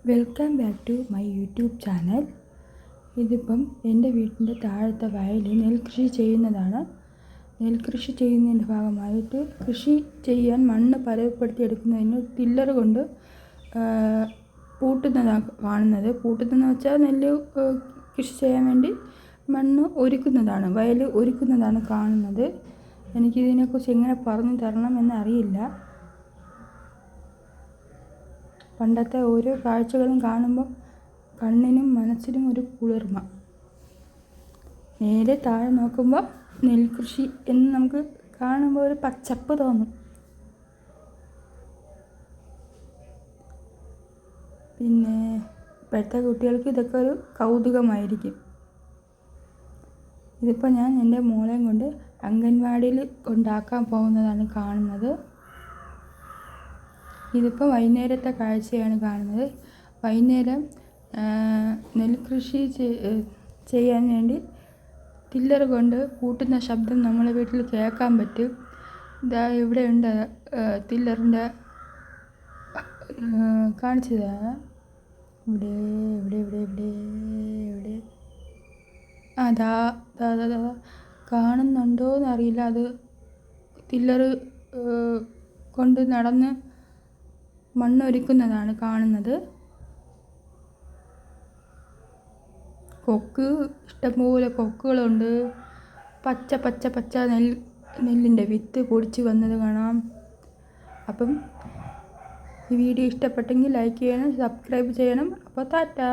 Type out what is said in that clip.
Welcome back to my YouTube channel. ഇതിപ്പം എൻ്റെ വീട്ടിൻ്റെ താഴത്തെ വയലിൽ നെൽകൃഷി ചെയ്യുന്നതാണ്. നെൽകൃഷി ചെയ്യുന്നതിൻ്റെ ഭാഗമായിട്ട് കൃഷി ചെയ്യാൻ മണ്ണ് പലപ്പെടുത്തി എടുക്കുന്നതിന് ടില്ലർ കൊണ്ട് പൂട്ടുന്നതാണ് കാണുന്നത്. പൂട്ടുന്നതെന്ന് വെച്ചാൽ നെല്ല് കൃഷി ചെയ്യാൻ വേണ്ടി മണ്ണ് ഒരുക്കുന്നതാണ്, വയൽ ഒരുക്കുന്നതാണ് കാണുന്നത്. എനിക്കിതിനെക്കുറിച്ച് എങ്ങനെ പറഞ്ഞു തരണം എന്നറിയില്ല. പണ്ടത്തെ ഓരോ കാഴ്ചകളും കാണുമ്പോൾ കണ്ണിനും മനസ്സിനും ഒരു കുളിർമ. നേരെ താഴെ നോക്കുമ്പോൾ നെൽകൃഷി എന്ന് നമുക്ക് കാണുമ്പോൾ ഒരു പച്ചപ്പ് തോന്നും. പിന്നെ ഇപ്പോഴത്തെ കുട്ടികൾക്ക് ഇതൊക്കെ ഒരു കൗതുകമായിരിക്കും. ഇതിപ്പോൾ ഞാൻ എൻ്റെ മോളെയും കൊണ്ട് അംഗൻവാടിയിൽ കൊണ്ടാക്കാൻ പോകുന്നതാണ് കാണുന്നത്. ഇതിപ്പോൾ വൈകുന്നേരത്തെ കാഴ്ചയാണ് കാണുന്നത്. വൈകുന്നേരം നെൽകൃഷി ചെയ്യാൻ വേണ്ടി ടില്ലർ കൊണ്ട് പൂട്ടുന്ന ശബ്ദം നമ്മളെ വീട്ടിൽ കേൾക്കാൻ പറ്റും. ഇതാ ഇവിടെ ഉണ്ട് ടില്ലറിൻ്റെ കാണിച്ചു തരാം. ഇവിടെ ഇവിടെ ഇവിടെ ഇവിടെ ഇവിടെ അതാ കാണുന്നുണ്ടോ എന്നറിയില്ല. അത് ടില്ലർ കൊണ്ട് നടന്ന് മണ്ണൊരുക്കുന്നതാണ് കാണുന്നത്. കൊക്ക്, ഇഷ്ടംപോലെ കൊക്കുകളുണ്ട്. പച്ച പച്ച പച്ച നെല്ലിൻ്റെ വിത്ത് പൊടിച്ച് വന്നത് കാണാം. അപ്പം ഈ വീഡിയോ ഇഷ്ടപ്പെട്ടെങ്കിൽ ലൈക്ക് ചെയ്യണം, സബ്സ്ക്രൈബ് ചെയ്യണം. അപ്പോൾ ടാറ്റാ.